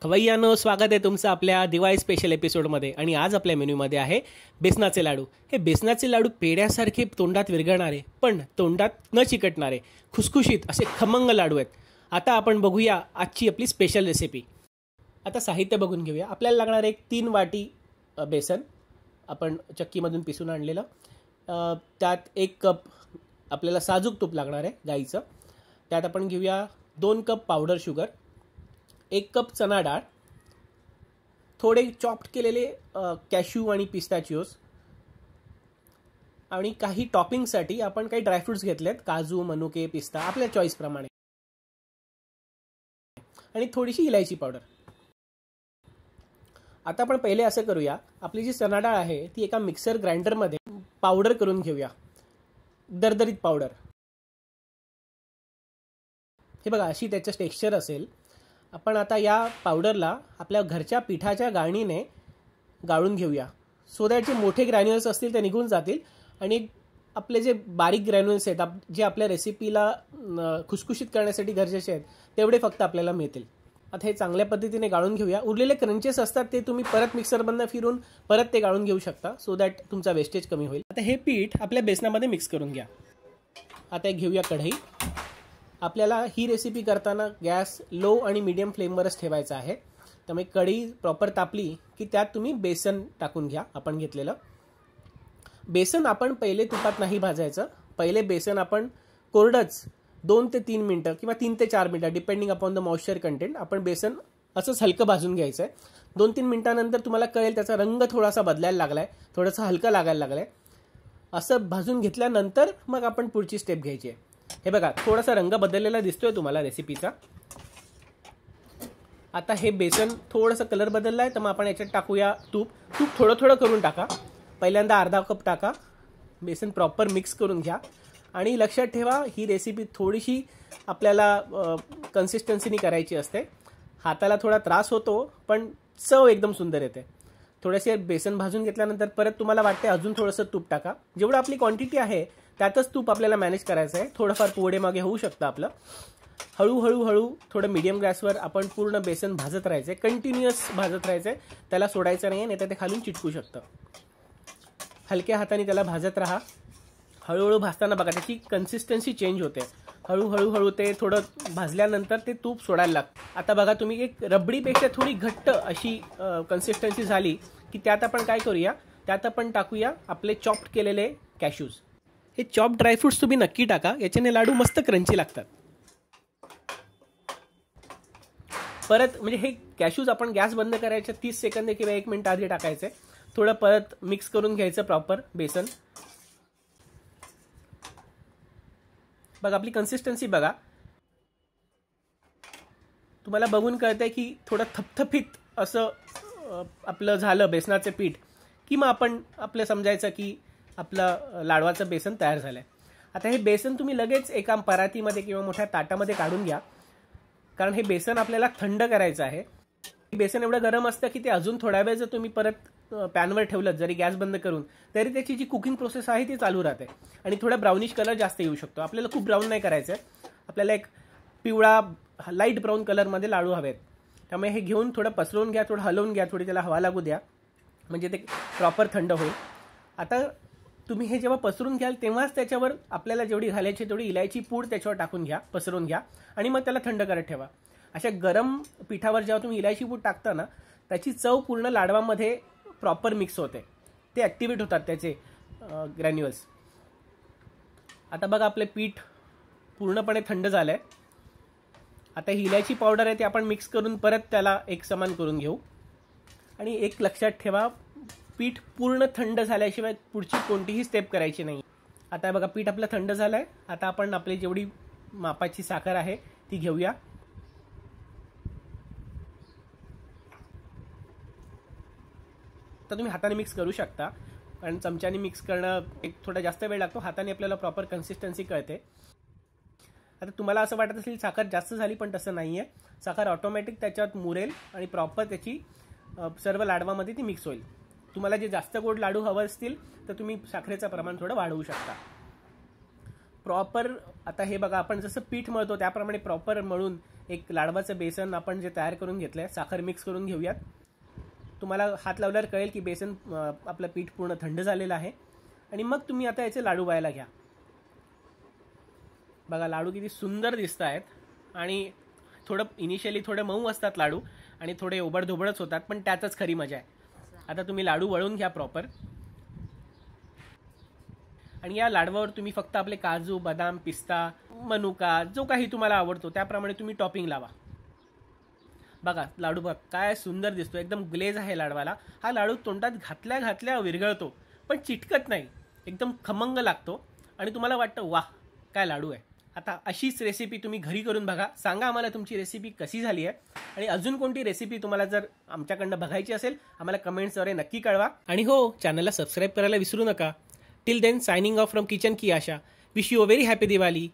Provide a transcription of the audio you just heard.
खवय्यांनो, स्वागत आहे तुमचं आपल्या दिवाळी स्पेशल एपिसोडमध्ये. आणि आज आपल्या मेन्यूमध्ये आहे बेसनाचे लाडू. हे बेसनाचे लाडू पेढ्यासारखे तोंडात विरघळणारे पण तोंडात न चिकटणारे खुसखुशीत असे खमंग लाडू आहेत. आता आपण बघूया आजची आपली स्पेशल रेसिपी. आता साहित्य बघून घेऊया. आपल्याला लागणार एक 3 वाटी बेसन आपण चक्कीमधून पिसून आणलेलं. त्यात 1 कप आपल्याला साजूक तूप लागणार आहे गाईचं. त्यात आपण घेऊया 2 कप पावडर शुगर, 1 कप चना डाळ, थोडे चॉप्ड केलेले कॅश्यू आणि पिस्ताचिओज, आणि काही टॉपिंगसाठी आपण काही ड्रायफ्रुट्स घेतलेत, काजू, मनुके, पिस्ता आपल्या चॉईसप्रमाणे, आणि थोडीशी इलायची पावडर. आता आपण पहिले असं करूया, आपली जी चना डाळ आहे ती एका मिक्सर ग्राइंडरमध्ये पावडर करून घेऊया, दरदरीत पावडर. हे बघा, अशी त्याचं टेक्स्चर असेल. आपण आता या पावडरला आपल्या घरच्या पिठाच्या गाळणीने गाळून घेऊया, सो दॅट जे मोठे ग्रॅन्युअल्स असतील ते निघून जातील आणि आपले जे बारीक ग्रॅन्युअल्स आहेत जे आपल्या रेसिपीला खुसखुशीत करण्यासाठी गरजेचे आहेत तेवढे फक्त आपल्याला मिळतील. आता हे चांगल्या पद्धतीने गाळून घेऊया. उरलेले क्रंचेस असतात ते तुम्ही परत मिक्सरमधनं फिरून परत ते गाळून घेऊ शकता, सो दॅट तुमचा वेस्टेज कमी होईल. आता हे पीठ आपल्या बेसनामध्ये मिक्स करून घ्या. आता घेऊया कढई. आपल्याला ही रेसिपी करताना गॅस लो आणि मीडियम फ्लेमवरच ठेवायचा आहे. त्यामुळे कढई प्रॉपर तापली की त्यात तुम्ही बेसन टाकून घ्या. आपण घेतलेलं बेसन आपण पहिले तुपात नाही भाजायचं. पहिले बेसन आपण कोरडंच 2 ते 3 मिनटं किंवा 3 ते 4 मिनटं depending upon the moisture content आपण बेसन असंच हलकं भाजून घ्यायचं आहे. 2-3 मिनटानंतर तुम्हाला कळेल त्याचा रंग थोडासा बदलायला लागला आहे, थोडंसं हलकं लागायला लागलं आहे. असं भाजून घेतल्यानंतर मग आपण पुढची स्टेप घ्यायची आहे. हे बघा, थोडासा रंग बदललेला दिसतोय तुम्हाला रेसिपीचा. आता हे बेसन थोडंसं कलर बदलला आहे, तर मग आपण याच्यात टाकूया तूप. तूप थोडं थोडं करून टाका. पहिल्यांदा अर्धा कप टाका. बेसन प्रॉपर मिक्स करून घ्या. आणि लक्षात ठेवा, ही रेसिपी थोडीशी आपल्याला कन्सिस्टन्सीनी करायची असते. हाताला थोडा त्रास होतो पण चव एकदम सुंदर येते. थोडेसे बेसन भाजून घेतल्यानंतर परत तुम्हाला वाटते अजून थोडंसं तूप टाका. जेवढं आपली क्वांटिटी आहे त्यातच तूप आपल्याला मॅनेज करायचं आहे. थोडंफार पुढे मागे होऊ शकतं आपलं. हळूहळू थोडं मीडियम गॅसवर आपण पूर्ण बेसन भाजत राहायचं आहे, कंटिन्युअस भाजत राहायचं आहे. त्याला सोडायचं नाही, नाही तर ते खालून चिटकू शकतं. हलक्या हाताने त्याला भाजत राहा. हळूहळू भाजताना बघा त्याची कन्सिस्टन्सी चेंज होते. हळूहळू ते थोडं भाजल्यानंतर ते तूप सोडायला लागतं. आता बघा तुम्ही, एक रबडीपेक्षा थोडी घट्ट अशी कन्सिस्टन्सी झाली की त्यात आपण काय करूया, त्यात आपण टाकूया आपले चॉप्ड केलेले कॅश्यूज. हे चॉप ड्रायफ्रुट्स तुम्ही नक्की टाका, याच्याने लाडू मस्त क्रंची लागतात. परत म्हणजे हे कॅश्यूज आपण गॅस बंद करायच्या 30 सेकंद किंवा 1 मिनिट आधी टाकायचे. थोडं परत मिक्स करून घ्यायचं प्रॉपर बेसन. बघा आपली कन्सिस्टन्सी बघा, तुम्हाला बघून कळतंय की थोडं थपथपीत असं आपलं झालं बेसनाचं पीठ, की मग आपण आपलं समजायचं की आपलं लाडवाचं बेसन तयार झालंय. आता हे बेसन तुम्ही लगेच एका परातीमध्ये किंवा मोठ्या ताटामध्ये काढून घ्या, कारण हे बेसन आपल्याला थंड करायचं आहे. बेसन एवढं गरम असतं की ते अजून थोड्या वेळ जर तुम्ही परत पॅनवर ठेवलं, जरी गॅस बंद करून, तरी त्याची जी कुकिंग प्रोसेस आहे ती चालू राहते आणि थोडा ब्राउनिश कलर जास्त येऊ शकतो. आपल्याला खूप ब्राऊन नाही करायचं आहे, आपल्याला एक पिवळा लाईट ब्राऊन कलरमध्ये लाडू हवेत. त्यामुळे हे घेऊन थोडं पसरवून घ्या, थोडं हलवून घ्या, थोडी त्याला हवा लागू द्या, म्हणजे ते प्रॉपर थंड होईल. आता तुम्ही हे जेव्हा पसरून घ्याल तेव्हाच त्याच्यावर आपल्याला जेवढी घालायची तेवढी इलायची पूड त्याच्यावर टाकून घ्या, पसरून घ्या आणि मग त्याला थंड करत ठेवा. अशा गरम पिठावर जेव्हा तुम्ही इलायची पूड टाकता ना, त्याची चव पूर्ण लाडवामध्ये प्रॉपर मिक्स होते. ते ॲक्टिवेट होतात त्याचे ग्रॅन्युअल्स. आता बघा आपले पीठ पूर्णपणे थंड झालं आहे. आता ही इलायची पावडर आहे ते आपण मिक्स करून परत त्याला एक समान करून घेऊ. आणि एक लक्षात ठेवा, पीठ पूर्ण थंड झाल्याशिवाय पुढची कोणतीही स्टेप करायची नाही. आता बघा पीठ आपलं थंड झालं आहे. आता आपण आपली जेवढी मापाची साखर आहे ती घेऊया. तर तुम्ही हाताने मिक्स करू शकता, कारण चमच्याने मिक्स करणं एक थोडा जास्त वेळ लागतो. हाताने आपल्याला प्रॉपर कन्सिस्टन्सी कळते. आता तुम्हाला असं वाटत असेल साखर जास्त झाली, पण तसं नाही आहे. साखर ऑटोमॅटिक त्याच्यात मुरेल आणि प्रॉपर त्याची सर्व लाडवामध्ये ती मिक्स होईल. तुम्हाला जे जास्त गोड लाडू हवं असतील तर तुम्ही साखरेचं प्रमाण थोडं वाढवू शकता. प्रॉपर आता हे बघा, आपण जसं पीठ मळतो त्याप्रमाणे प्रॉपर मळून एक लाडवाचं बेसन आपण जे तयार करून घेतलं आहे, साखर मिक्स करून घेऊयात. तुम्हाला हात लावल्यावर कळेल की बेसन आपलं पीठ पूर्ण थंड झालेलं आहे. आणि मग तुम्ही आता याचे लाडू व्हायला घ्या. बघा लाडू किती सुंदर दिसत आहेत. आणि थोडं इनिशियली थोडे मऊ असतात लाडू आणि थोडे ओबडधोबडच होतात, पण त्यातच खरी मजा आहे. आता तुम्ही लाडू वळून घ्या प्रॉपर. आणि या लाडवावर तुम्ही फक्त आपले काजू, बदाम, पिस्ता, मनुका जो काही तुम्हाला आवडतो त्याप्रमाणे तुम्ही टॉपिंग लावा. बघा लाडू बघ काय सुंदर दिसतो, एकदम ग्लेज आहे लाडवाला. हा लाडू तोंडात घातल्या घातल्या विरघळतो, पण चिटकत नाही, एकदम खमंग लागतो आणि तुम्हाला वाटतं वाह काय लाडू आहे. आता अशीच रेसिपी तुम्ही घरी करून बघा. सांगा आम्हाला तुमची रेसिपी कशी झाली आहे. आणि अजून कोणती रेसिपी तुम्हाला जर आमच्याकडनं बघायची असेल आम्हाला कमेंट्सद्वारे नक्की कळवा. आणि हो, चॅनलला सबस्क्राईब करायला विसरू नका. Till then, signing off from kitchen की Asha. Wish you a very happy Diwali.